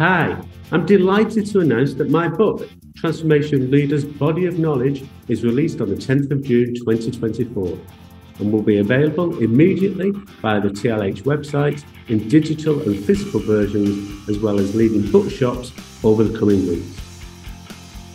Hi, I'm delighted to announce that my book, Transformation Leaders Body of Knowledge, is released on the 10th of June 2024 and will be available immediately via the TLH website in digital and physical versions, as well as leading bookshops over the coming weeks.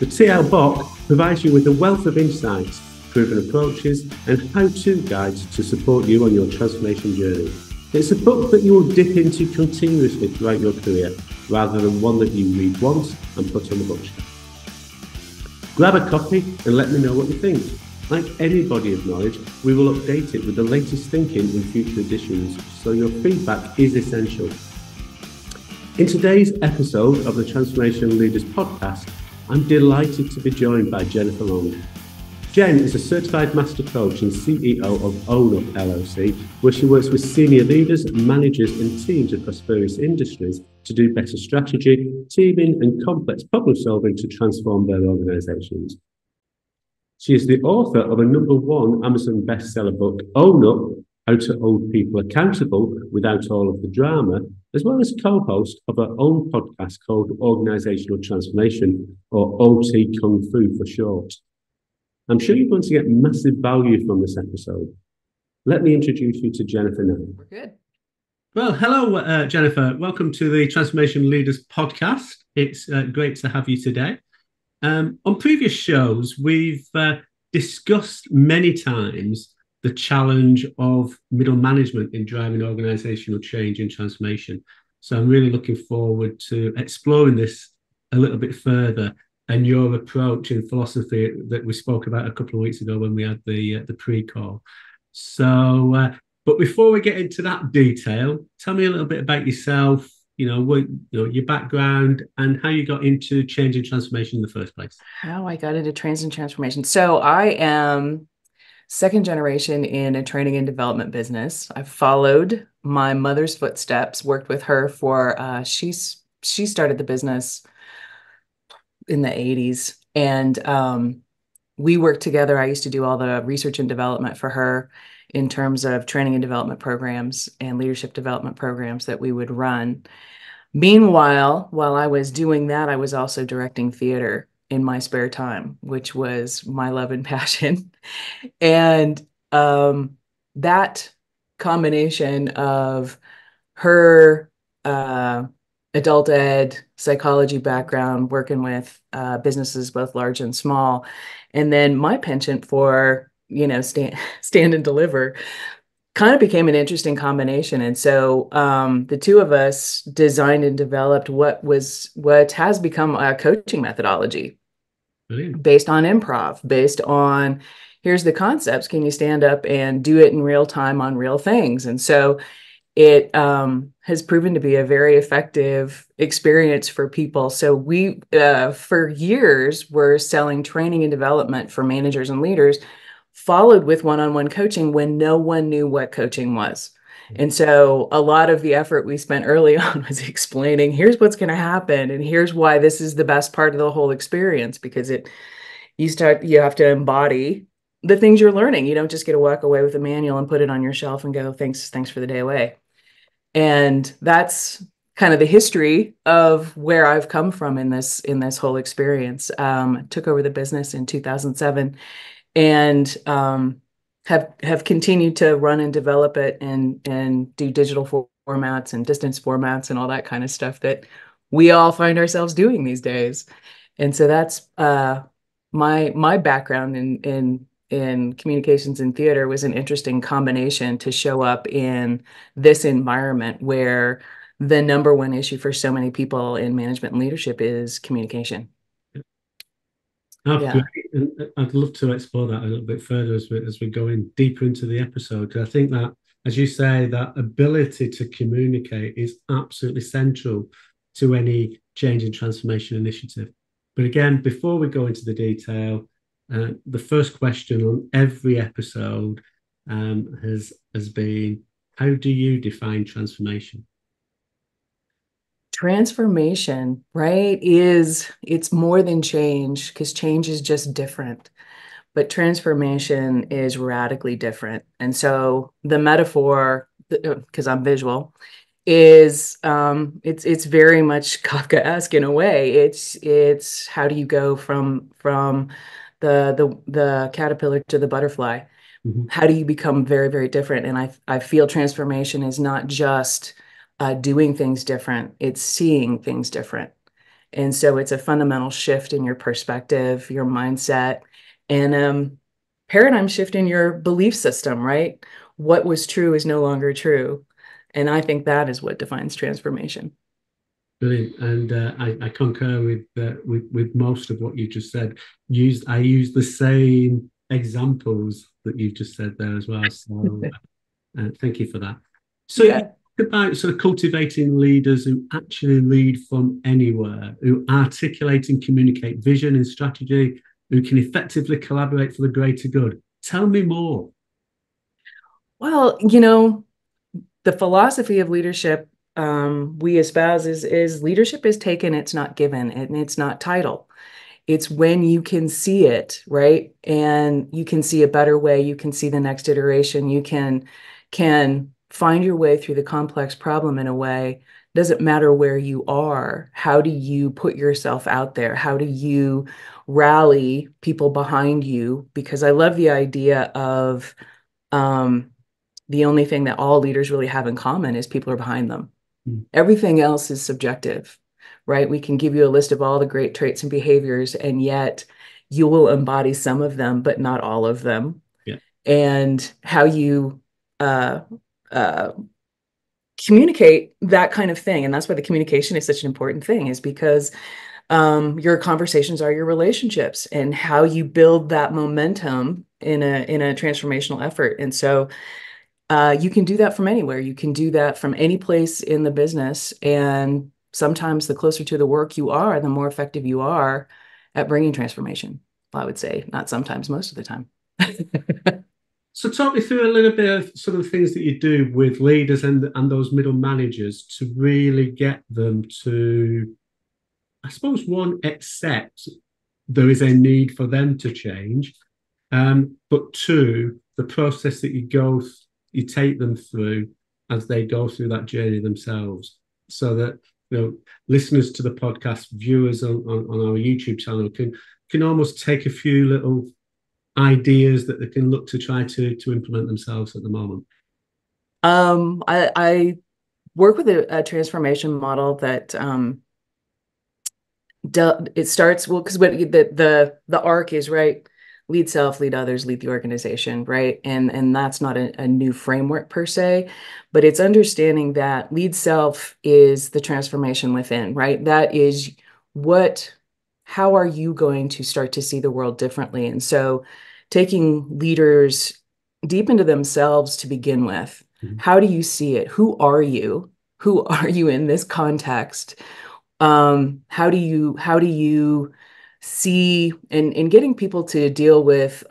The TLBoK provides you with a wealth of insights, proven approaches, and how-to guides to support you on your transformation journey. It's a book that you will dip into continuously throughout your career, rather than one that you read once and put on the bookshelf. Grab a copy and let me know what you think. Like any body of knowledge, we will update it with the latest thinking in future editions, so your feedback is essential. In today's episode of the Transformation Leaders podcast, I'm delighted to be joined by Jennifer Long. Jen is a certified master coach and CEO of OwnUp LLC, where she works with senior leaders, managers, and teams across various industries to do better strategy, teaming, and complex problem solving to transform their organizations. She is the author of a #1 Amazon bestseller book, OwnUp: How to Hold People Accountable Without All of the Drama, as well as co-host of her own podcast called Organizational Transformation, or OT Kung Fu for short. I'm sure you're going to get massive value from this episode. Let me introduce you to Jennifer now. We're good. Well, hello, Jennifer. Welcome to the Transformation Leaders podcast. It's great to have you today. On previous shows, we've discussed many times the challenge of middle management in driving organizational change and transformation. So I'm really looking forward to exploring this a little bit further, and your approach and philosophy that we spoke about a couple of weeks ago when we had the pre-call. So, but before we get into that detail, tell me a little bit about yourself, your background and how you got into change and transformation in the first place. How I got into change and transformation. So I am second generation in a training and development business. I followed my mother's footsteps, worked with her for, she started the business in the 80s. And we worked together. I used to do all the research and development for her in terms of training and development programs and leadership development programs that we would run. Meanwhile, while I was doing that, I was also directing theater in my spare time, which was my love and passion. And that combination of her adult ed psychology background, working with businesses both large and small, and then my penchant for stand and deliver kind of became an interesting combination. And so the two of us designed and developed what has become a coaching methodology. Brilliant. Based on improv, based on here's the concepts, can you stand up and do it in real time on real things? And so it has proven to be a very effective experience for people. So we, for years, were selling training and development for managers and leaders, followed with one-on-one coaching when no one knew what coaching was. And so a lot of the effort we spent early on was explaining, here's what's going to happen, and here's why this is the best part of the whole experience, because you have to embody the things you're learning. You don't just get to walk away with a manual and put it on your shelf and go, thanks for the day away. And that's kind of the history of where I've come from in this whole experience. Took over the business in 2007 and have continued to run and develop it and do digital formats and distance formats and all that kind of stuff that we all find ourselves doing these days. And so that's my background in communications and theater was an interesting combination to show up in this environment where the #1 issue for so many people in management and leadership is communication. Oh, yeah. Great. I'd love to explore that a little bit further as we go in deeper into the episode, because I think that, as you say, that ability to communicate is absolutely central to any change and transformation initiative. But again, before we go into the detail, the first question on every episode has been, how do you define transformation? Transformation, right, it's more than change, because change is just different. But transformation is radically different. And so the metaphor, because I'm visual, is it's very much Kafkaesque in a way. It's how do you go from the caterpillar to the butterfly? Mhm. How do you become very, very different? And I feel transformation is not just doing things different, it's seeing things different. And so it's a fundamental shift in your perspective, your mindset, and paradigm shift in your belief system, right? What was true is no longer true. And I think that is what defines transformation. Brilliant, and I concur with most of what you just said. I use the same examples that you've just said there as well. So thank you for that. So you Yeah. talk about sort of cultivating leaders who actually lead from anywhere, who articulate and communicate vision and strategy, who can effectively collaborate for the greater good. Tell me more. Well, the philosophy of leadership we espouse is leadership is taken, it's not given, and it's not title. It's when you can see it, right? And you can see a better way, you can see the next iteration, you can find your way through the complex problem in a way. Doesn't matter where you are. How do you put yourself out there? How do you rally people behind you? Because I love the idea of um, the only thing that all leaders really have in common is people are behind them. Mm. Everything else is subjective, right? We can give you a list of all the great traits and behaviors, and yet you will embody some of them, but not all of them. Yeah. And how you uh, uh, communicate that kind of thing. And that's why the communication is such an important thing, is because your conversations are your relationships and how you build that momentum in a transformational effort. And so you can do that from anywhere. You can do that from any place in the business. And sometimes the closer to the work you are, the more effective you are at bringing transformation. I would say not sometimes, most of the time. So talk me through a little bit of sort of things that you do with leaders and those middle managers to really get them to, I suppose, one, accept there is a need for them to change, but two, the process that you take them through as they go through that journey themselves, so that listeners to the podcast, viewers on our YouTube channel can almost take a few little ideas that they can look to try to implement themselves at the moment. I work with a transformation model that it starts well because what the arc is, right, lead self, lead others, lead the organization, right? And that's not a new framework per se, but it's understanding that lead self is the transformation within, right? That is what how are you going to start to see the world differently? And so taking leaders deep into themselves to begin with. Mhm. How do you see it? Who are you in this context? How do you see and getting people to deal with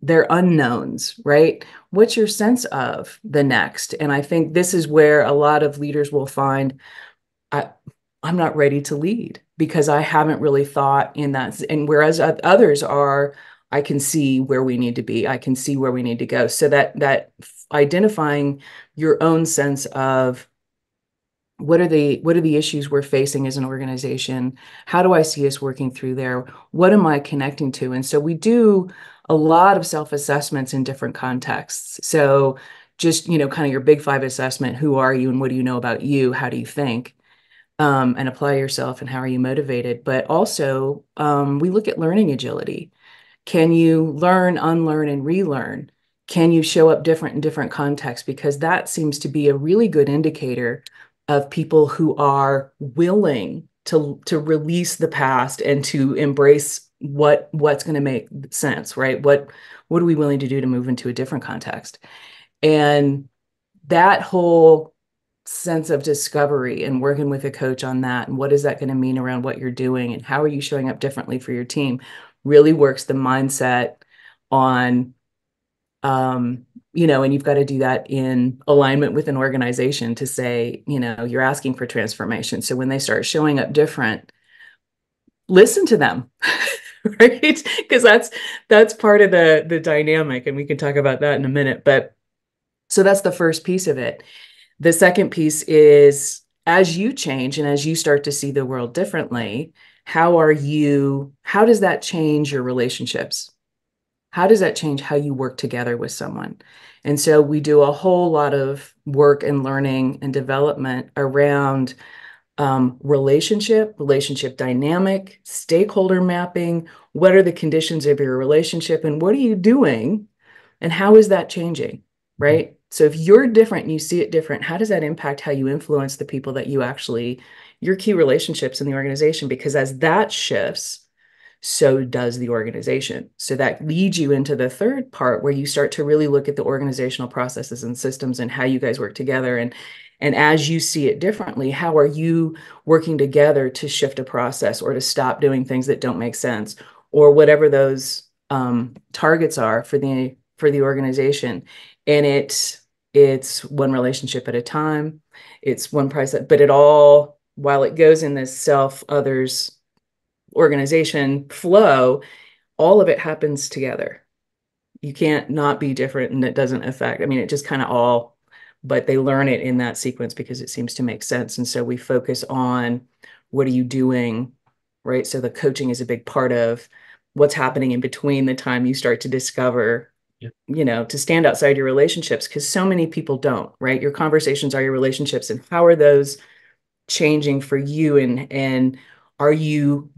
their unknowns, right? What's your sense of the next? And I think this is where a lot of leaders will find I, I'm not ready to lead because I haven't really thought in that. And whereas others are, I can see where we need to be. I can see where we need to go. So that identifying your own sense of what are the issues we're facing as an organization? How do I see us working through there? What am I connecting to? And so we do a lot of self-assessments in different contexts. So just, kind of your big five assessment, who are you and what do you know about you? How do you think? And apply yourself and how are you motivated? But also, we look at learning agility. Can you learn, unlearn, and relearn? Can you show up different in different contexts? Because that seems to be a really good indicator of people who are willing to release the past and to embrace what's going to make sense, right? What are we willing to do to move into a different context? And that whole sense of discovery and working with a coach on that and what is that going to mean around what you're doing and how are you showing up differently for your team really works the mindset on and you've got to do that in alignment with an organization to say, you're asking for transformation. So when they start showing up different, listen to them. Right? Because that's part of the dynamic, and we can talk about that in a minute. But so that's the first piece of it. The second piece is as you change and as you start to see the world differently, how does that change your relationships? How does that change how you work together with someone? And so we do a whole lot of work and learning and development around relationship dynamic, stakeholder mapping. What are the conditions of your relationship and what are you doing? And how is that changing? Right. So if you're different and you see it different, how does that impact how you influence the people that you actually, your key relationships in the organization? Because as that shifts, so does the organization. So that leads you into the third part where you start to really look at the organizational processes and systems and how you guys work together. And as you see it differently, how are you working together to shift a process or to stop doing things that don't make sense or whatever those targets are for the organization. And it's one relationship at a time. It's one price, but it all, while it goes in this self, others, organization flow, all of it happens together. You can't not be different and it doesn't affect. I mean, it just kind of all, but they learn it in that sequence because it seems to make sense. And so we focus on what are you doing, right? So the coaching is a big part of what's happening in between the time you start to discover, to stand outside your relationships, because so many people don't, right? Your conversations are your relationships, and how are those changing for you? And are you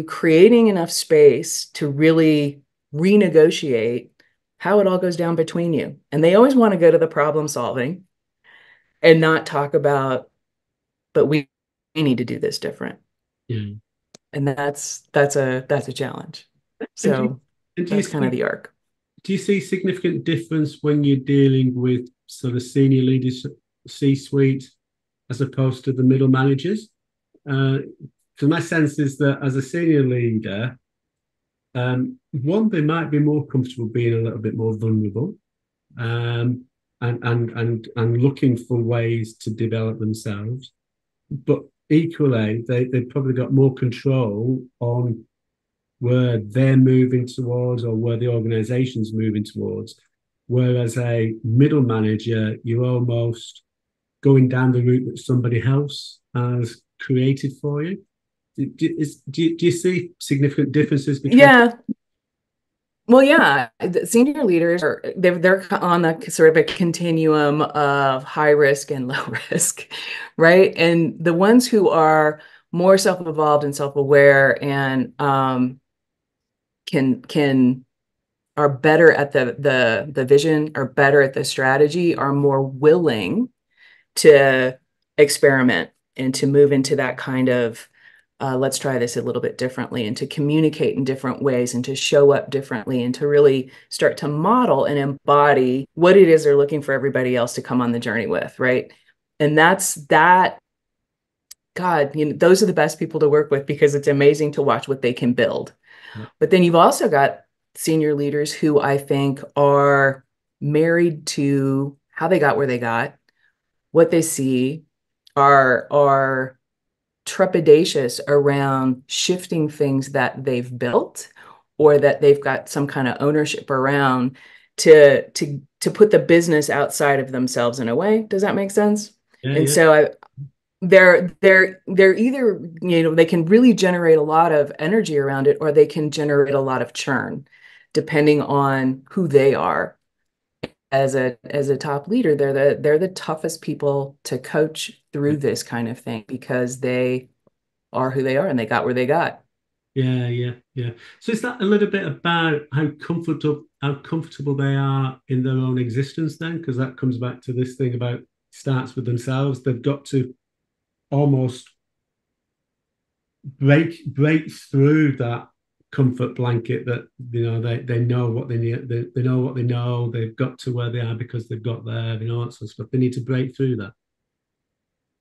creating enough space to really renegotiate how it all goes down between you? And they always want to go to the problem solving and not talk about, but we need to do this different. Yeah. And that's a challenge. And So that's kind of the arc. Do you see significant difference when you're dealing with sort of senior leaders, C-suite, as opposed to the middle managers? So my sense is that as a senior leader, one, they might be more comfortable being a little bit more vulnerable, and looking for ways to develop themselves. But equally, they've probably got more control on where they're moving towards or where the organization's moving towards. Whereas a middle manager, you're almost going down the route that somebody else has created for you. Do you see significant differences between? Yeah. Well, yeah, the senior leaders they're on the sort of a continuum of high risk and low risk, right? And the ones who are more self-evolved and self-aware and can are better at the vision, are better at the strategy, are more willing to experiment and to move into that kind of let's try this a little bit differently, and to communicate in different ways and to show up differently and to really start to model and embody what it is they're looking for everybody else to come on the journey with, right? And God, those are the best people to work with because it's amazing to watch what they can build. Yeah. But then you've also got senior leaders who I think are married to how they got where they got, what they see, are trepidatious around shifting things that they've built or that they've got some kind of ownership around to put the business outside of themselves in a way. Does that make sense? Yeah, And yeah. so they're either, they can really generate a lot of energy around it, or they can generate a lot of churn, depending on who they are. As a top leader, they're the toughest people to coach through this kind of thing because they are who they are and they got where they got. Yeah. So is that a little bit about how comfortable they are in their own existence then? Because that comes back to this thing about starts with themselves. They've got to almost break through that comfort blanket that they know what they need, they know what they know, they've got to where they are because they've got there, all that sort of stuff. They need to break through that.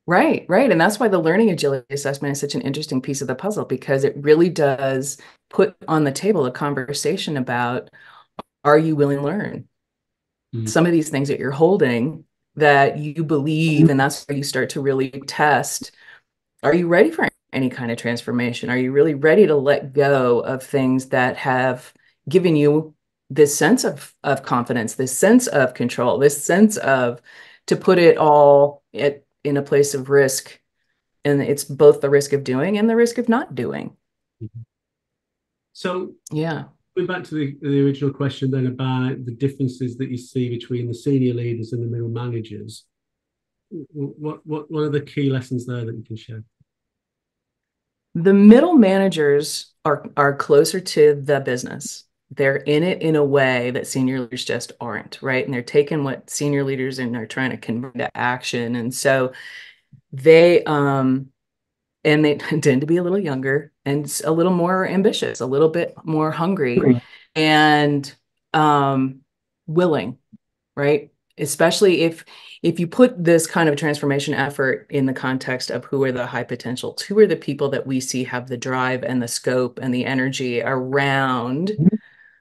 Right. And that's why the learning agility assessment is such an interesting piece of the puzzle, because it really does put on the table a conversation about, are you willing to learn? Some of these things that you're holding that you believe, and that's where you start to really test, are you ready for any kind of transformation? Are you really ready to let go of things that have given you this sense of confidence, this sense of control, this sense of to put it all in a place of risk. And it's both the risk of doing and the risk of not doing. So, yeah. Going back to the original question then about the differences that you see between the senior leaders and the middle managers, what are the key lessons there that you can share? The middle managers are closer to the business. They're in it in a way that senior leaders just aren't, right? And they're taking what senior leaders and they're trying to convert to action. And so they tend to be a little younger and a little more ambitious, a little bit more hungry and willing, right? Especially if you put this kind of transformation effort in the context of who are the high potentials, who are the people that we see have the drive and the scope and the energy around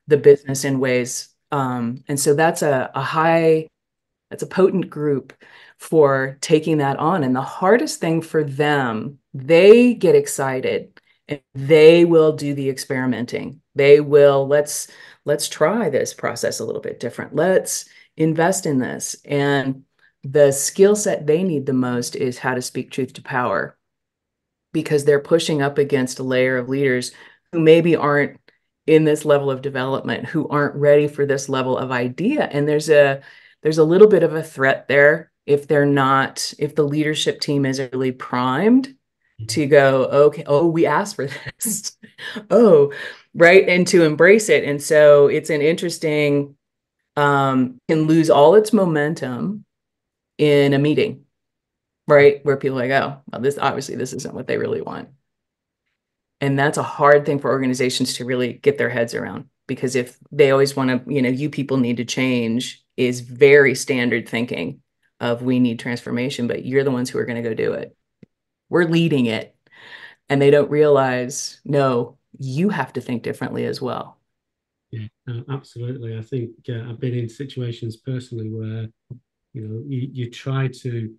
the business in ways. And so that's that's a potent group for taking that on. And the hardest thing for them, they get excited and they will do the experimenting. They will, let's try this process a little bit different. Let's invest in this. And the skill set they need the most is how to speak truth to power, because they're pushing up against a layer of leaders who maybe aren't in this level of development, who aren't ready for this level of idea. And there's a little bit of a threat there if the leadership team isn't really primed to go, okay, oh, we asked for this. Oh, right. And to embrace it. And so it's an interesting, can lose all its momentum in a meeting, right? Where people are like, oh, well, this isn't what they really want. And that's a hard thing for organizations to really get their heads around, because if they always want to, you people need to change is very standard thinking of we need transformation, but you're the ones who are going to go do it. We're leading it. And they don't realize, no, you have to think differently as well. Yeah, absolutely. I think I've been in situations personally where, you try to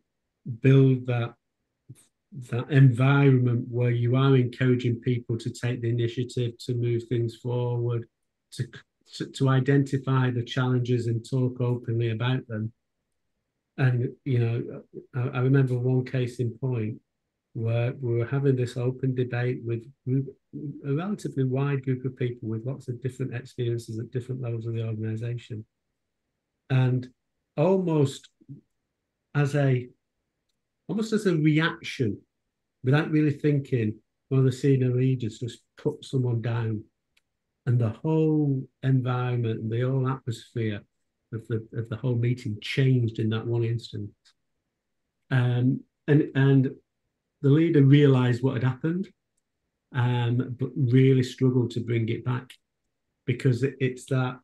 build that environment where you are encouraging people to take the initiative, to move things forward, to identify the challenges and talk openly about them. And I remember one case in point where we were having this open debate with a relatively wide group of people with lots of different experiences at different levels of the organization, and almost as a reaction, without really thinking, one of the senior leaders just put someone down, and the whole environment and the whole atmosphere of the whole meeting changed in that one instant. And the leader realized what had happened, but really struggled to bring it back, because it's that,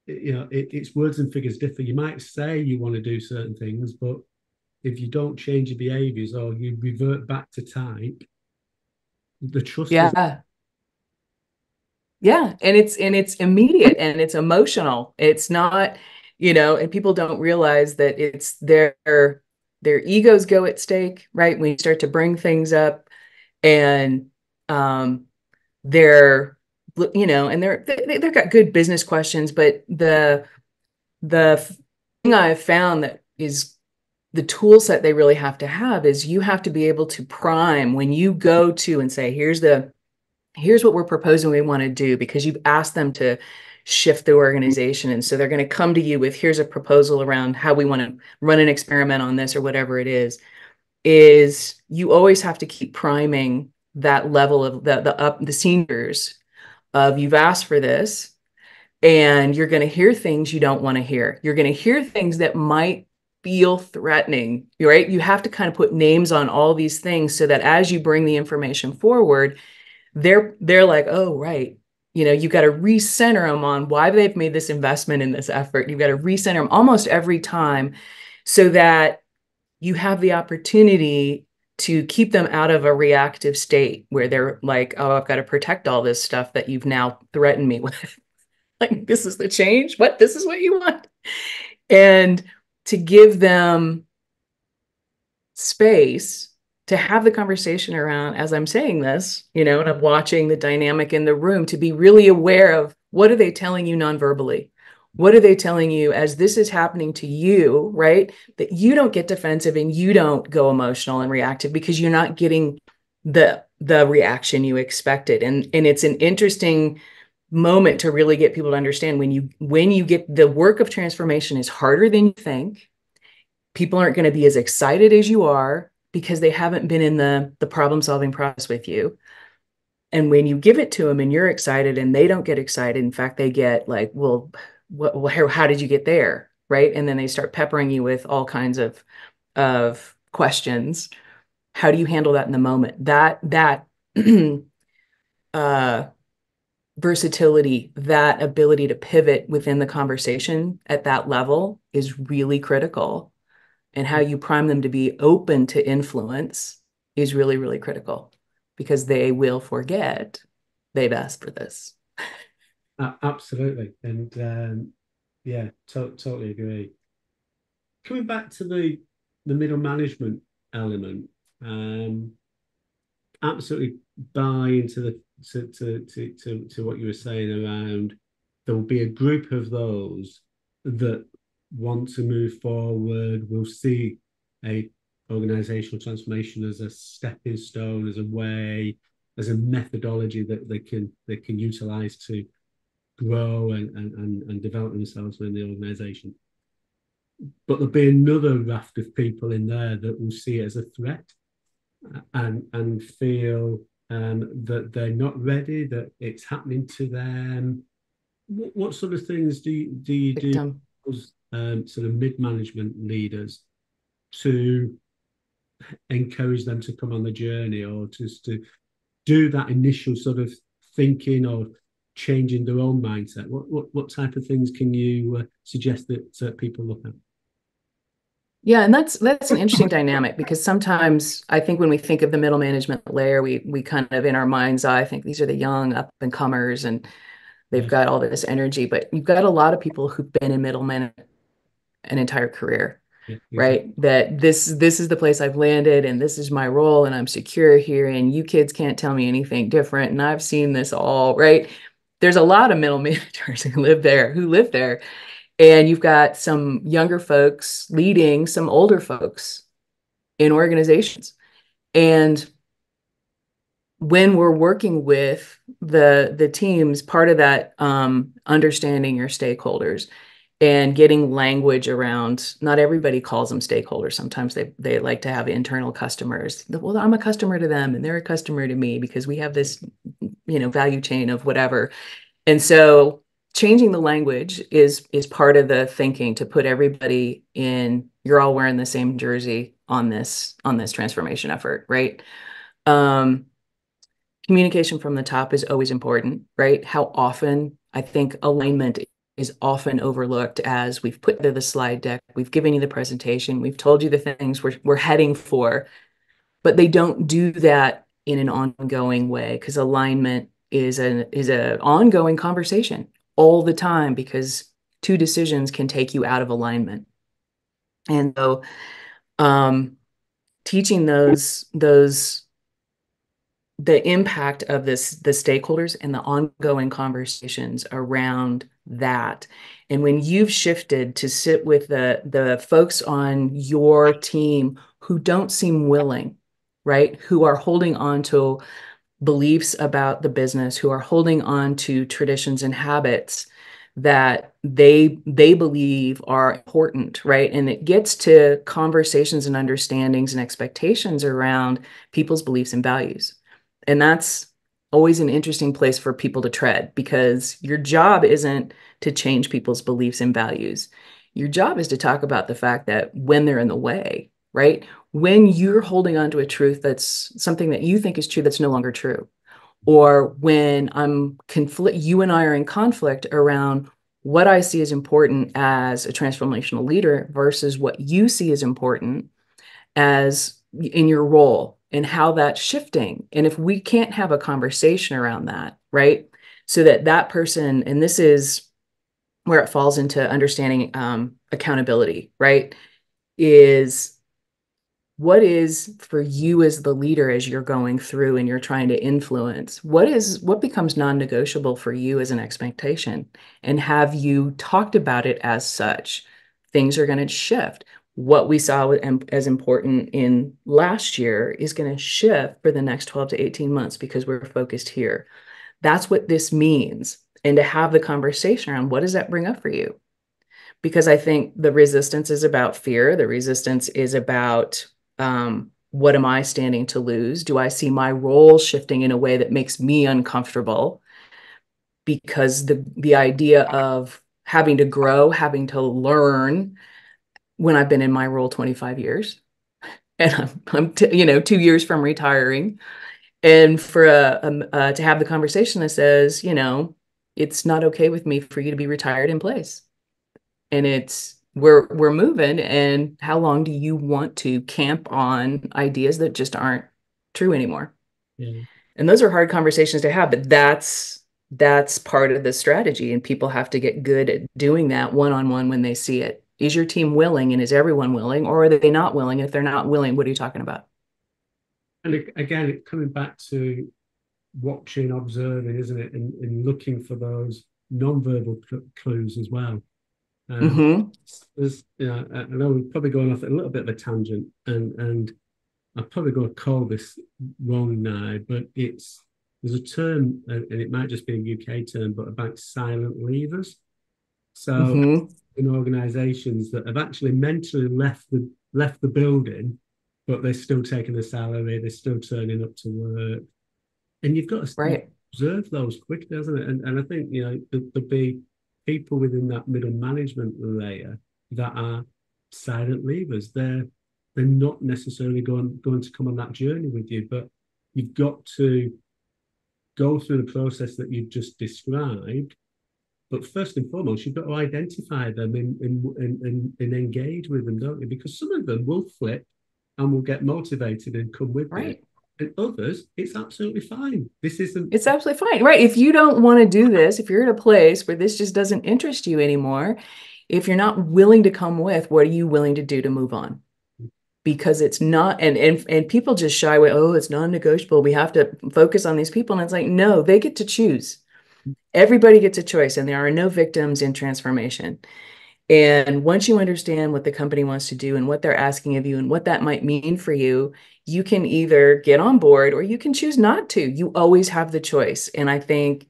it's words and figures differ. You might say you want to do certain things, but if you don't change your behaviors or you revert back to type, the trust is. Yeah. And it's immediate and it's emotional. It's not, and people don't realize that it's their egos go at stake, right? When you start to bring things up, and they've got good business questions, but the thing I've found that is the tool set they really have to have is you have to be able to prime when you go to and say, here's what we're proposing we want to do, because you've asked them to shift the organization. And so they're going to come to you with, here's a proposal around how we want to run an experiment on this or whatever it is you always have to keep priming that level of the seniors of, you've asked for this and you're going to hear things you don't want to hear. You're going to hear things that might feel threatening, right? You have to kind of put names on all these things so that as you bring the information forward, they're like, oh, right. You've got to recenter them on why they've made this investment in this effort. You've got to recenter them almost every time so that you have the opportunity to keep them out of a reactive state where they're like, oh, I've got to protect all this stuff that you've now threatened me with. Like, this is the change? What? This is what you want? And to give them space to have the conversation around, as I'm saying this, and I'm watching the dynamic in the room, to be really aware of, what are they telling you nonverbally? What are they telling you as this is happening to you, right? That you don't get defensive and you don't go emotional and reactive because you're not getting the reaction you expected. And it's an interesting moment to really get people to understand when you get the work of transformation is harder than you think. People aren't going to be as excited as you are because they haven't been in the problem solving process with you. And when you give it to them and you're excited and they don't get excited, in fact, they get like, well, how did you get there? Right. And then they start peppering you with all kinds of questions. How do you handle that in the moment? That uh, versatility, that ability to pivot within the conversation at that level is really critical. And how you prime them to be open to influence is really, really critical because they will forget they've asked for this. Absolutely. And yeah, totally agree. Coming back to the middle management element, um, absolutely buy into the to what you were saying around there will be a group of those that want to move forward, will see a organizational transformation as a stepping stone, as a way, as a methodology that they can utilize to grow and develop themselves within the organization. But there'll be another raft of people in there that will see it as a threat and feel that they're not ready, that it's happening to them. What sort of things do you do Victim. as sort of mid-management leaders to encourage them to come on the journey or just to do that initial sort of thinking or changing their own mindset? What type of things can you suggest that people look at? Yeah, and that's an interesting dynamic because sometimes I think when we think of the middle management layer, we kind of in our mind's eye think these are the young up and comers and they've Yeah, got all this energy, but you've got a lot of people who've been in middle management an entire career, yeah, exactly. right? That this is the place I've landed and this is my role and I'm secure here and you kids can't tell me anything different and I've seen this all, right? There's a lot of middle managers who live there, and you've got some younger folks leading some older folks in organizations. And when we're working with the teams, part of that understanding your stakeholders and getting language around, not everybody calls them stakeholders. Sometimes they like to have internal customers. Well, I'm a customer to them and they're a customer to me because we have this, value chain of whatever. And so changing the language is part of the thinking to put everybody in, you're all wearing the same jersey on this transformation effort, right? Um, Communication from the top is always important, right? How often I think alignment is often overlooked as we've put together the slide deck, we've given you the presentation, we've told you the things we're heading for, but they don't do that in an ongoing way because alignment is a ongoing conversation all the time because two decisions can take you out of alignment. And so um, teaching those the impact of the stakeholders and the ongoing conversations around that. And when you've shifted to sit with the folks on your team who don't seem willing, right? Who are holding on to beliefs about the business, who are holding on to traditions and habits that they believe are important, right? And it gets to conversations and understandings and expectations around people's beliefs and values. And that's always an interesting place for people to tread because your job isn't to change people's beliefs and values. Your job is to talk about the fact that when they're in the way, right? When you're holding on to a truth that's something that you think is true that's no longer true, or when you and I are in conflict around what I see as important as a transformational leader versus what you see as important as in your role and how that's shifting. And if we can't have a conversation around that, right? So that person, and this is where it falls into understanding accountability, right? Is what is for you as the leader as you're going through and you're trying to influence? What becomes non-negotiable for you as an expectation? And have you talked about it as such? Things are going to shift. What we saw as important in last year is going to shift for the next 12 to 18 months because we're focused here. That's what this means. And to have the conversation around what does that bring up for you? Because I think the resistance is about fear. The resistance is about what am I standing to lose? Do I see my role shifting in a way that makes me uncomfortable? Because the idea of having to grow, having to learn when I've been in my role 25 years and I'm 2 years from retiring, and for to have the conversation that says, it's not okay with me for you to be retired in place. And it's we're moving, and how long do you want to camp on ideas that just aren't true anymore? Yeah. And those are hard conversations to have, but that's part of the strategy, and people have to get good at doing that one-on-one when they see it. Is your team willing, and is everyone willing, or are they not willing? And if they're not willing, what are you talking about? And again, coming back to watching, observing, isn't it? And looking for those non-verbal clues as well. Mm-hmm. I know we're probably going off a little bit of a tangent, and I'm probably going to call this wrong now, but there's a term, and it might just be a UK term, but about silent leavers. So Mm-hmm. in organisations that have actually mentally left the building, but they're still taking a salary, they're still turning up to work, and you've got to Right. observe those quickly, doesn't it? And I think there'll be people within that middle management layer that are silent leavers. They're not necessarily going to come on that journey with you, but you've got to go through the process that you've just described. But first and foremost, you've got to identify them and engage with them, don't you? Because some of them will flip and will get motivated and come with you. Right. And others, it's absolutely fine. This isn't. It's absolutely fine. Right. If you don't want to do this, if you're at a place where this just doesn't interest you anymore, if you're not willing to come with, what are you willing to do to move on? Because it's not, and people just shy away. Oh, it's non-negotiable. We have to focus on these people. And it's like, no, they get to choose. Everybody gets a choice, and there are no victims in transformation. And once you understand what the company wants to do and what they're asking of you and what that might mean for you, you can either get on board or you can choose not to. You always have the choice. And I think,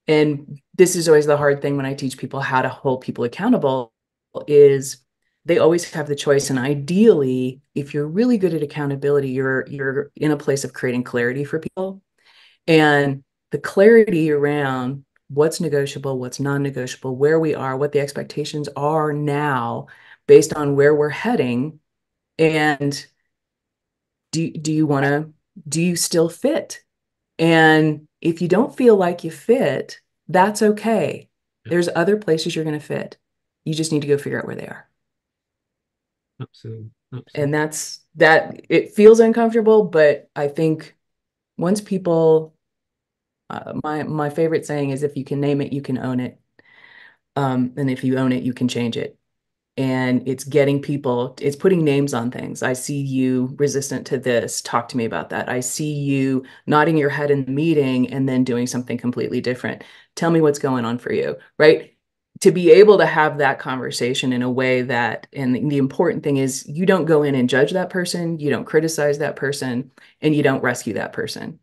and this is always the hard thing when I teach people how to hold people accountable, is they always have the choice. And ideally, if you're really good at accountability, you're in a place of creating clarity for people. And the clarity around what's negotiable, what's non-negotiable, where we are, what the expectations are now based on where we're heading. And do you still fit? And if you don't feel like you fit, that's okay. Yeah, There's other places you're going to fit. You just need to go figure out where they are. absolutely, And absolutely. that's that. It feels uncomfortable, but I think once people, my favorite saying is, if you can name it, you can own it. And if you own it, you can change it. And it's getting people, it's putting names on things. I see you resistant to this. Talk to me about that. I see you nodding your head in the meeting and then doing something completely different. Tell me what's going on for you, right? To be able to have that conversation in a way that, and the important thing is, you don't go in and judge that person, you don't criticize that person, and you don't rescue that person.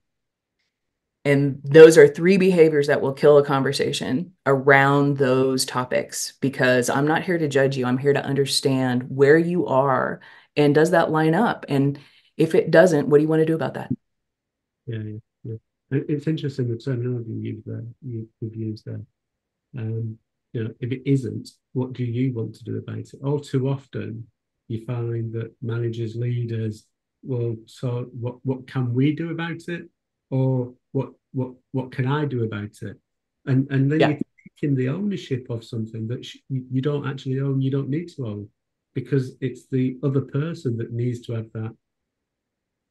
And those are three behaviors that will kill a conversation around those topics, because I'm not here to judge you. I'm here to understand where you are and does that line up? And if it doesn't, what do you want to do about that? Yeah, yeah, yeah. It's interesting the terminology you've used there. Um, if it isn't, what do you want to do about it? All too often, you find that managers, leaders, well, so what can we do about it, or what can I do about it? And then Yeah, you're taking the ownership of something that you don't actually own, you don't need to own, because it's the other person that needs to have that,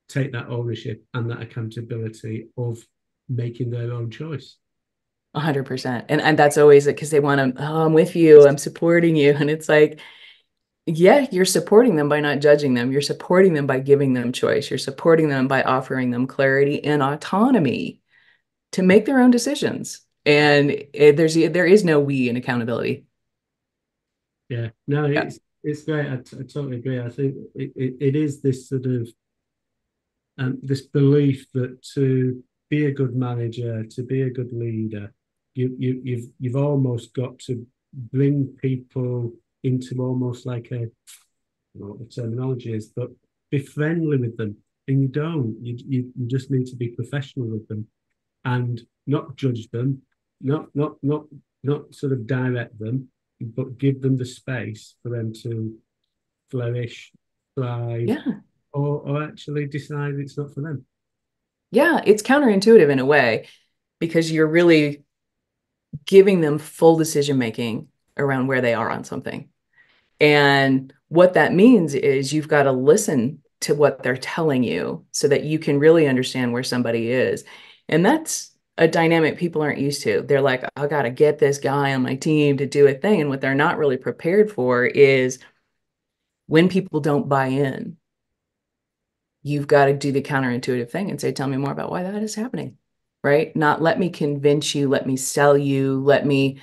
take that ownership and that accountability of making their own choice. 100%. And that's always it, because they want to, oh, I'm with you, I'm supporting you. And it's like, Yeah, you're supporting them by not judging them. You're supporting them by giving them choice. You're supporting them by offering them clarity and autonomy to make their own decisions. And there is no we in accountability. Yeah, no, Yeah. it's great. I totally agree. I think it is this sort of this belief that to be a good manager, to be a good leader, you've almost got to bring people into almost like a, I don't know what the terminology is, but be friendly with them. And you don't. You just need to be professional with them and not judge them, not sort of direct them, but give them the space for them to flourish, thrive, Yeah. or actually decide it's not for them. Yeah. It's counterintuitive in a way because you're really giving them full decision making around where they are on something. And what that means is you've got to listen to what they're telling you so that you can really understand where somebody is. And that's a dynamic people aren't used to. They're like, I got to get this guy on my team to do a thing. And what they're not really prepared for is when people don't buy in, you've got to do the counterintuitive thing and say, tell me more about why that is happening, right? Not let me convince you, let me sell you, let me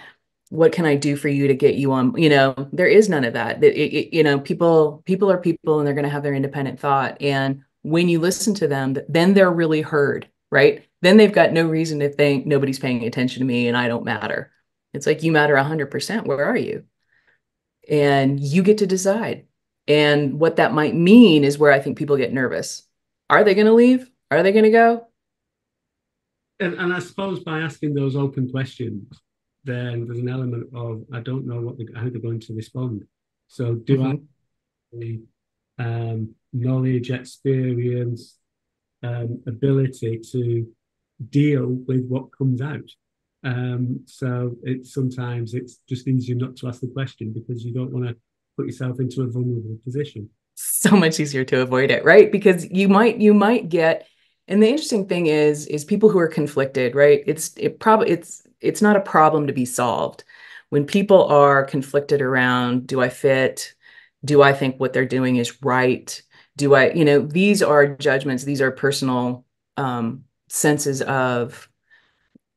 what can I do for you to get you on? There is none of that. People are people and they're going to have their independent thought. And when you listen to them, then they're really heard, right? Then they've got no reason to think nobody's paying attention to me and I don't matter. It's like you matter 100%. Where are you? And you get to decide. And what that might mean is where I think people get nervous. Are they going to leave? Are they going to go? And I suppose by asking those open questions, then there's an element of I don't know how they're going to respond. So do I have Mm-hmm. the knowledge, experience, ability to deal with what comes out? So sometimes it's just easier not to ask the question because you don't want to put yourself into a vulnerable position. So much easier to avoid it, right? Because you might get, and the interesting thing is people who are conflicted, right? It's not a problem to be solved. When people are conflicted around, do I fit? Do I think what they're doing is right? Do I, these are judgments, these are personal senses of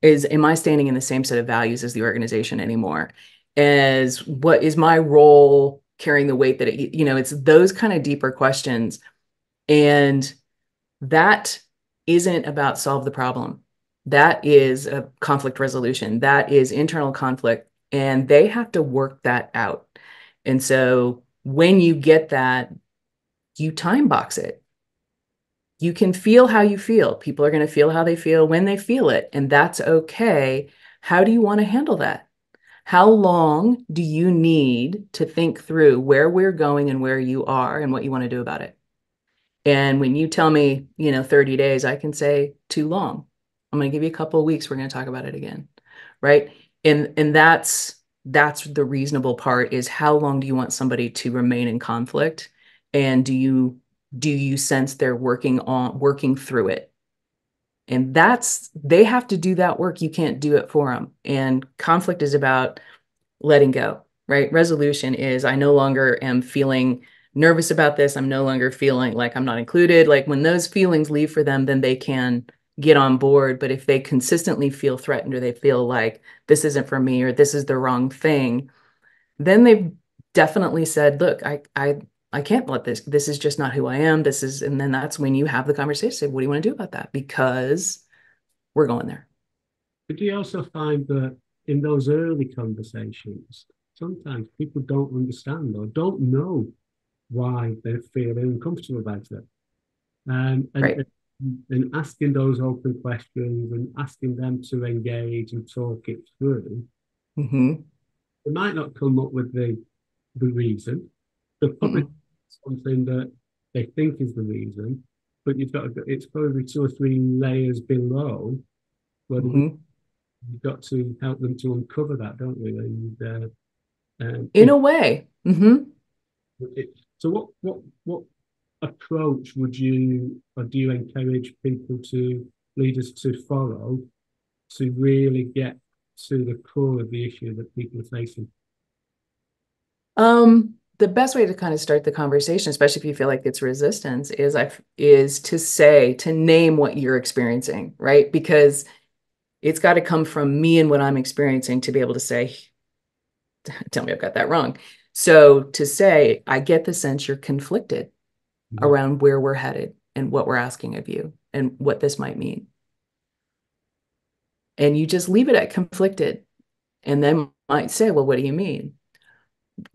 am I standing in the same set of values as the organization anymore? As what is my role carrying the weight that it's those kind of deeper questions. And that isn't about solve the problem. That is a conflict resolution. That is internal conflict. And they have to work that out. And so when you get that, you time box it. You can feel how you feel. People are going to feel how they feel when they feel it, and that's okay. How do you want to handle that? How long do you need to think through where we're going and where you are and what you want to do about it? And when you tell me, 30 days, I can say too long. I'm going to give you a couple of weeks. We're going to talk about it again. Right. And that's the reasonable part is how long do you want somebody to remain in conflict? And do you sense they're working through it? And they have to do that work. You can't do it for them. And conflict is about letting go, right? Resolution is I no longer am feeling nervous about this. I'm no longer feeling like I'm not included. Like when those feelings leave for them, then they can get on board. But if they consistently feel threatened or they feel like this isn't for me or this is the wrong thing, then they've definitely said, look, I can't let this is just not who I am. And then that's when you have the conversation. Say, what do you want to do about that? Because we're going there. But do you also find that in those early conversations, sometimes people don't understand or don't know why they're feeling uncomfortable about it? Um, and, Right. and asking those open questions and asking them to engage and talk it through, Mm-hmm. they might not come up with the reason. They'll probably Mm-mm. something that they think is the reason, but it's probably two or three layers below where Mm-hmm. you've got to help them to uncover that, don't you? In a way. Mm-hmm. It, so what approach would you or do you encourage people to leaders to follow to really get to the core of the issue that people are facing? the best way to kind of start the conversation, especially if you feel like it's resistance, is to say, to name what you're experiencing, right? Because it's got to come from me and what I'm experiencing to be able to say, tell me I've got that wrong. So to say, I get the sense you're conflicted around where we're headed and what we're asking of you and what this might mean. And you just leave it at conflicted, and then might say, well, what do you mean?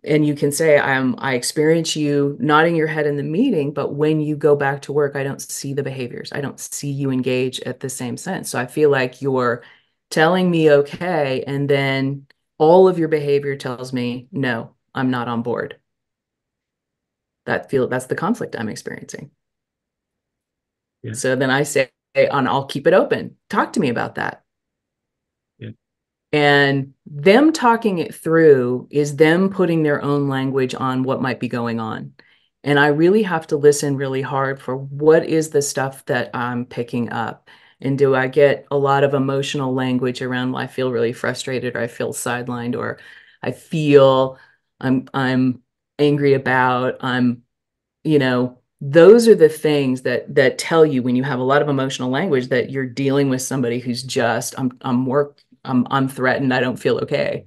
And you can say, I experience you nodding your head in the meeting, but when you go back to work, I don't see the behaviors. I don't see you engage at the same sense. So I feel like you're telling me okay, and then all of your behavior tells me, no, I'm not on board. That's the conflict I'm experiencing. Yeah. So then I say, and I'll keep it open. Talk to me about that. Yeah. And them talking it through is them putting their own language on what might be going on. And I really have to listen really hard for what is the stuff that I'm picking up. And do I get a lot of emotional language around, well, I feel really frustrated, or I feel sidelined, or I feel I'm angry about, those are the things that tell you, when you have a lot of emotional language, that you're dealing with somebody who's just, I'm threatened, I don't feel okay.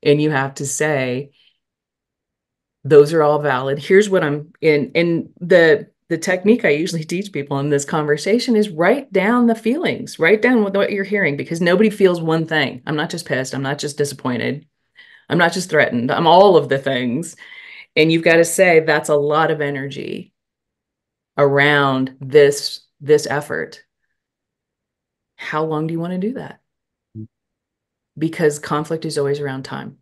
And you have to say, those are all valid. Here's what I'm in. And the technique I usually teach people in this conversation is write down the feelings, write down what you're hearing, because nobody feels one thing. I'm not just pissed, I'm not just disappointed, I'm not just threatened, I'm all of the things. And you've got to say, that's a lot of energy around this effort. How long do you want to do that? Because conflict is always around time.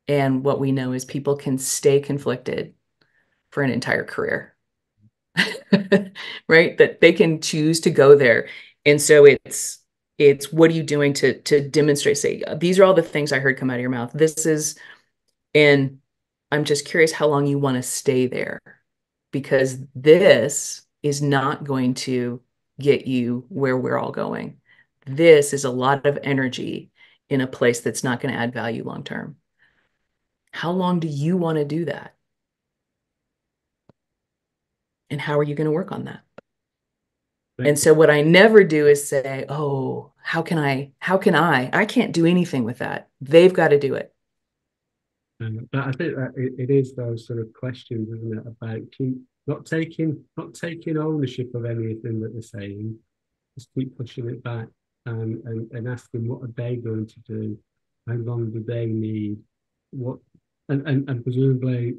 And what we know is people can stay conflicted for an entire career, right? That they can choose to go there. And so it's what are you doing to demonstrate, say, these are all the things I heard come out of your mouth. This is, and I'm just curious how long you want to stay there, because this is not going to get you where we're all going. This is a lot of energy in a place that's not going to add value long term. How long do you want to do that? And how are you going to work on that? And so what I never do is say, oh, how can I can't do anything with that. They've got to do it. But I think that it is those sort of questions, isn't it, about not taking ownership of anything that they're saying, just keep pushing it back, and asking, what are they going to do, how long do they need, what, and presumably,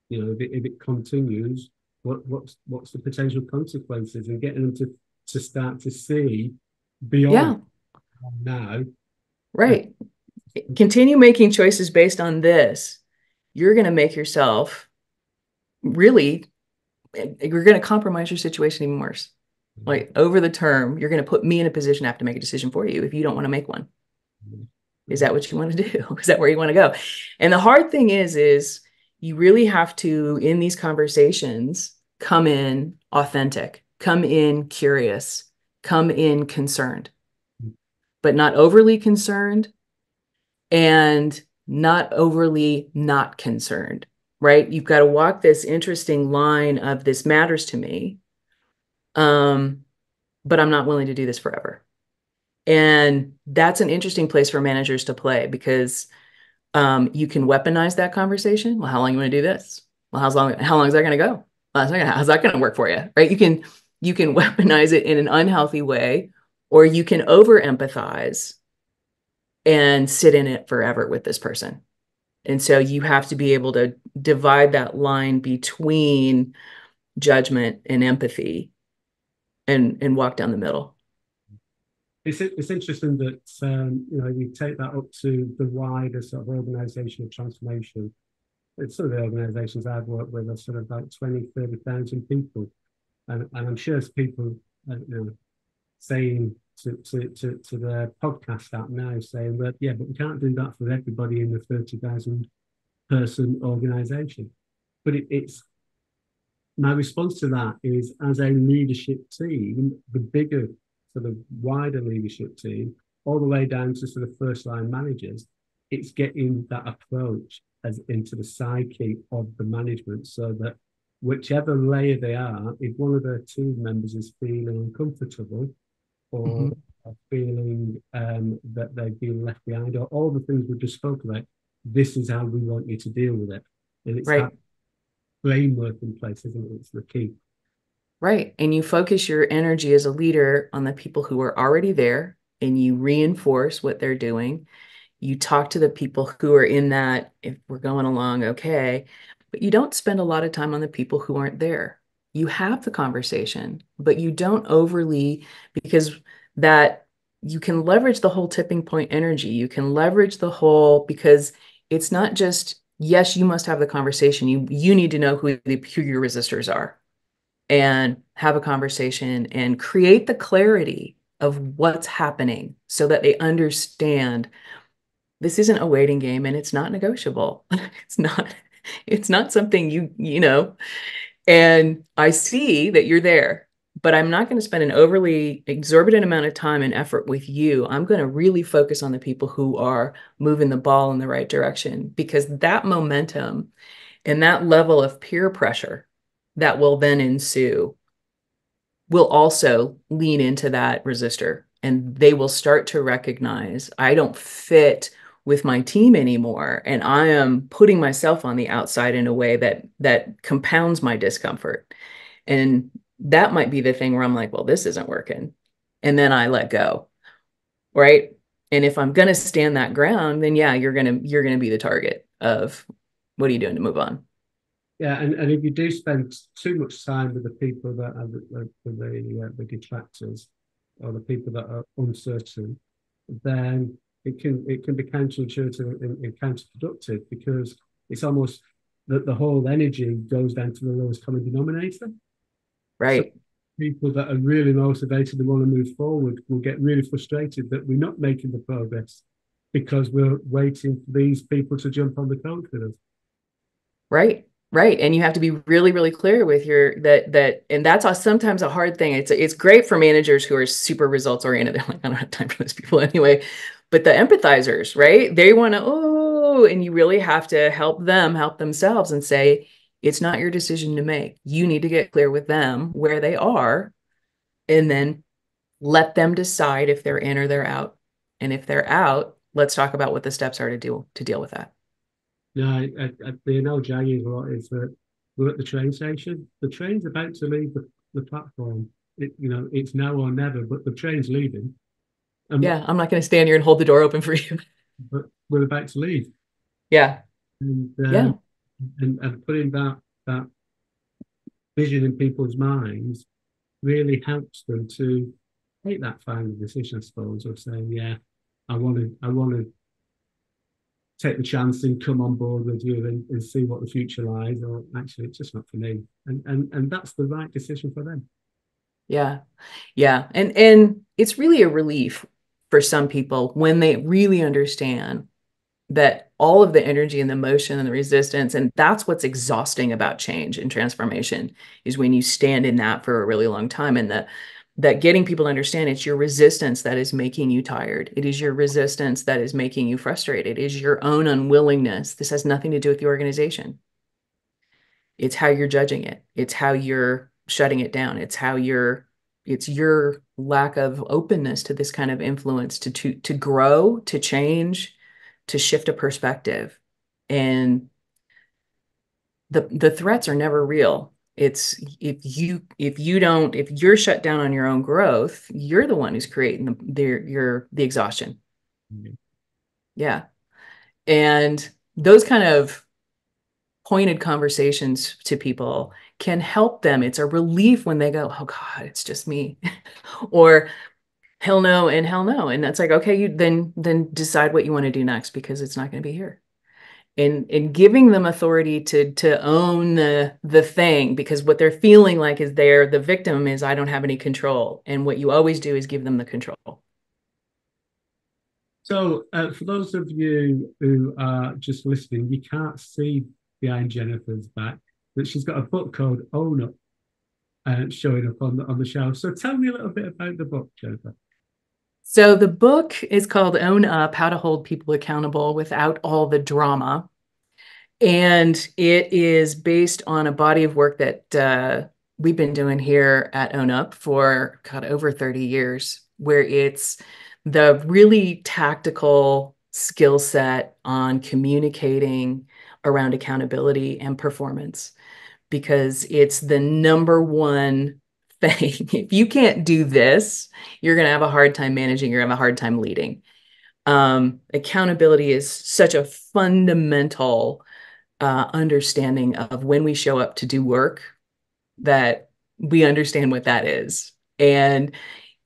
if it continues, what's the potential consequences, and getting them to start to see beyond Yeah, now. right. Continue making choices based on this. You're going to make yourself really, you're going to compromise your situation even worse. Like over the term, you're going to put me in a position to have to make a decision for you if you don't want to make one. Is that what you want to do? Is that where you want to go? And the hard thing is you really have to, in these conversations, come in authentic, come in curious, come in concerned, but not overly concerned and not overly not concerned, right? You've got to walk this interesting line of, this matters to me, but I'm not willing to do this forever. And that's an interesting place for managers to play, because you can weaponize that conversation. Well, how long you want to do this? Well, how long is that going to go? Well, how's that going to work for you? Right? You can weaponize it in an unhealthy way, or you can over empathize and sit in it forever with this person. And so you have to be able to divide that line between judgment and empathy, and walk down the middle. It's interesting that you take that up to the wider sort of organizational transformation. It's some of the organizations I've worked with are sort of like 20, 30,000 people. And I'm sure as people saying to their podcast app now, saying that, yeah, but we can't do that for everybody in the 30,000 person organization. But it's my response to that is, as a leadership team, the bigger sort of wider leadership team, all the way down to sort of first line managers, it's getting that approach as into the psyche of the management, so that whichever layer they are, if one of their team members is feeling uncomfortable or Mhm. feeling that they've been left behind, or all the things we just spoke about, this is how we want you to deal with it. And it's that Right. framework in place, isn't it? It's the key. Right. And you focus your energy as a leader on the people who are already there and you reinforce what they're doing. You talk to the people who are in that, if we're going along okay, but you don't spend a lot of time on the people who aren't there. You have the conversation, but you don't overly, because that you can leverage the whole tipping point energy. You can leverage the whole, because it's not just, yes, you must have the conversation. You need to know who your resistors are and have a conversation and create the clarity of what's happening so that they understand this isn't a waiting game and it's not negotiable. It's not something and I see that you're there, but I'm not going to spend an overly exorbitant amount of time and effort with you. I'm going to really focus on the people who are moving the ball in the right direction, because that momentum and that level of peer pressure that will then ensue will also lean into that resistor, and they will start to recognize I don't fit with my team anymore, and I am putting myself on the outside in a way that compounds my discomfort. And that might be the thing where I'm like, well, this isn't working, and then I let go, right? And if I'm going to stand that ground, then yeah, you're going to be the target of what are you doing to move on. Yeah, and if you do spend too much time with the people that are the detractors or the people that are uncertain, then it can be counterintuitive and counterproductive, because it's almost that the whole energy goes down to the lowest common denominator. So Right. people that are really motivated and want to move forward will get really frustrated that we're not making the progress because we're waiting for these people to jump on the coat with us. Right. Right. And you have to be really, really clear with your and that's sometimes a hard thing. It's great for managers who are super results oriented. They're like, I don't have time for those people anyway. But the empathizers, right? They want to, oh, and you really have to help them help themselves and say, it's not your decision to make. You need to get clear with them where they are, and then let them decide if they're in or they're out. And if they're out, let's talk about what the steps are to deal with that. No, the analogy I use a lot is that we're at the train station. The train's about to leave the platform. It's now or never, but the train's leaving, and Yeah, I'm not going to stand here and hold the door open for you. but we're about to leave. Yeah. And Yeah. putting that vision in people's minds really helps them to make that final decision, I suppose, of saying, yeah, I want to take the chance and come on board with you and see what the future lies, or actually it's just not for me. And that's the right decision for them. Yeah. Yeah. And it's really a relief for some people when they really understand that all of the energy and the motion and the resistance, and that's what's exhausting about change and transformation, is when you stand in that for a really long time, and that getting people to understand it's your resistance that is making you tired. It is your resistance that is making you frustrated. It is your own unwillingness. This has nothing to do with the organization. It's how you're judging it. It's how you're shutting it down. It's your lack of openness to this kind of influence to grow, to change, to shift a perspective. And the threats are never real. It's if you're shut down on your own growth, you're the one who's creating the exhaustion. Mm. Yeah. And those kind of pointed conversations to people can help them. It's a relief when they go, oh God, it's just me. Or hell no and hell no. And that's like, okay, you then decide what you want to do next, because it's not going to be here. And giving them authority to own the thing, because what they're feeling like is they're the victim, is I don't have any control. And what you always do is give them the control. So, for those of you who are just listening, you can't see behind Jennifer's back, but she's got a book called Own Up showing up on the shelf. So, tell me a little bit about the book, Jennifer. So the book is called Own Up: How to Hold People Accountable Without All the Drama. And it is based on a body of work that we've been doing here at OwnUp for over 30 years, where it's the really tactical skill set on communicating around accountability and performance, because it's the number one thing. If you can't do this, you're going to have a hard time managing, you're going to have a hard time leading. Accountability is such a fundamental understanding of when we show up to do work, that we understand what that is. And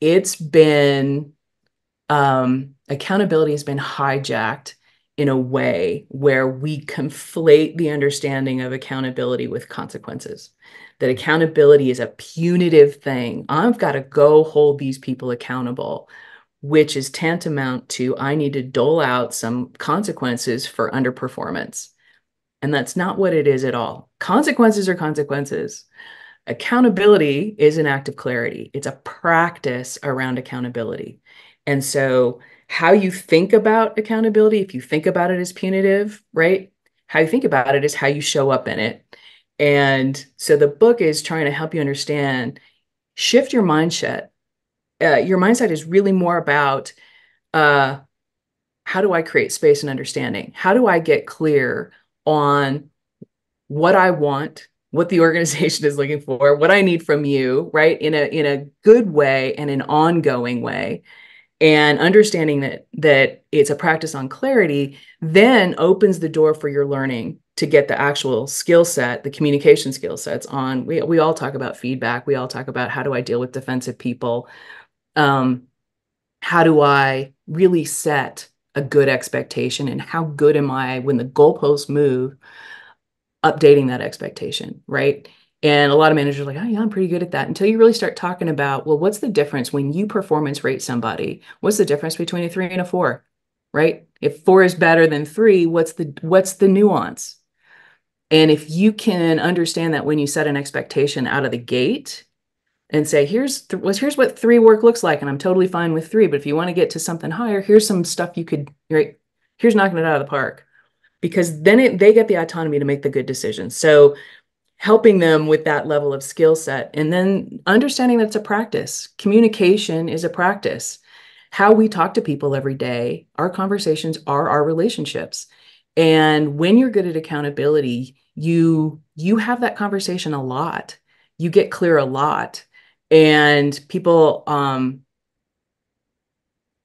it's been, accountability has been hijacked in a way where we conflate the understanding of accountability with consequences. That accountability is a punitive thing. I've got to go hold these people accountable, which is tantamount to I need to dole out some consequences for underperformance. And that's not what it is at all. Consequences are consequences. Accountability is an act of clarity. It's a practice around accountability. And so how you think about accountability, if you think about it as punitive, right? How you think about it is how you show up in it. And so the book is trying to help you understand, shift your mindset. Your mindset is really more about how do I create space and understanding? How do I get clear on what I want, what the organization is looking for, what I need from you, right? In a good way and an ongoing way. And understanding that it's a practice on clarity then opens the door for your learning to get the actual skill set, the communication skill sets on. We all talk about feedback. We all talk about how do I deal with defensive people? How do I really set a good expectation, and how good am I when the goalposts move, updating that expectation, right? And a lot of managers are like, oh yeah, I'm pretty good at that, until you really start talking about, well, what's the difference when you performance rate somebody? What's the difference between a 3 and a 4, right? If 4 is better than 3, what's the nuance? And if you can understand that when you set an expectation out of the gate and say, here's what 3 work looks like, and I'm totally fine with 3, but if you want to get to something higher, here's some stuff you could, right? Here's knocking it out of the park. Because then they get the autonomy to make the good decisions. So helping them with that level of skill set, and then understanding that it's a practice. Communication is a practice. How we talk to people every day, our conversations are our relationships. And when you're good at accountability, you have that conversation a lot. You get clear a lot. And people,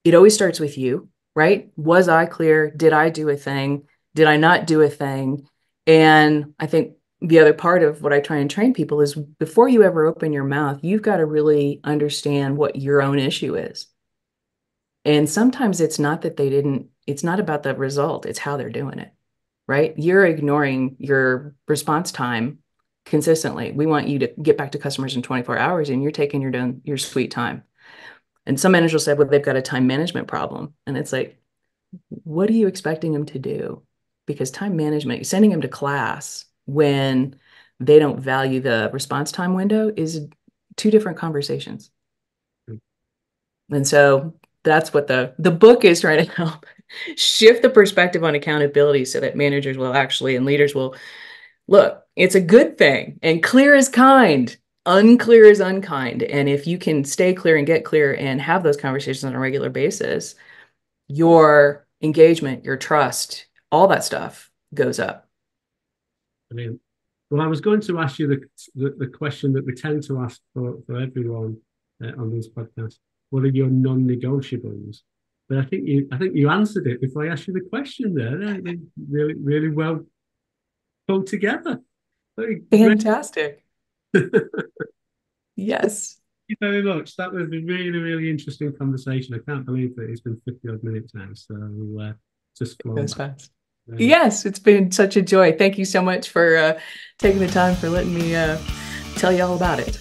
it always starts with you, right? Was I clear? Did I do a thing? Did I not do a thing? And I think the other part of what I try and train people is, before you ever open your mouth, you've got to really understand what your own issue is. And sometimes it's not that it's not about the result, it's how they're doing it, right? You're ignoring your response time consistently. We want you to get back to customers in 24 hours, and you're taking your sweet time. And some managers said, well, they've got a time management problem. And it's like, what are you expecting them to do? Because time management, sending them to class when they don't value the response time window, is 2 different conversations. And so that's what the book is trying to help shift the perspective on accountability, so that managers will actually, and leaders will, look, it's a good thing, and clear is kind, unclear is unkind. And if you can stay clear and get clear and have those conversations on a regular basis, your engagement, your trust, all that stuff goes up. Brilliant. Well, I was going to ask you the question that we tend to ask for everyone on these podcasts. What are your non-negotiables? But I think you answered it before I asked you the question there. They're really, really well pulled together. Fantastic. Yes. Thank you very much. That was a really, really interesting conversation. I can't believe that it's been 50 odd minutes now. So just flown fast. Yes, it's been such a joy. Thank you so much for taking the time, for letting me tell you all about it.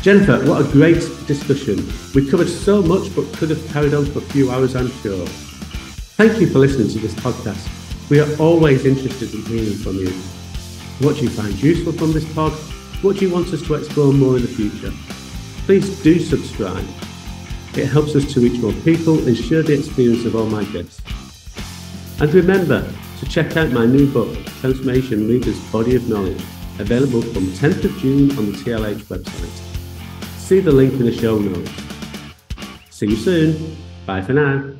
Jennifer, what a great discussion. We covered so much, but could have carried on for a few hours, I'm sure. Thank you for listening to this podcast. We are always interested in hearing from you. What do you find useful from this pod? What do you want us to explore more in the future? Please do subscribe. It helps us to reach more people and share the experience of all my guests. And remember, to check out my new book, Transformation Leaders Body of Knowledge, available from 10th of June on the TLH website. See the link in the show notes. See you soon. Bye for now.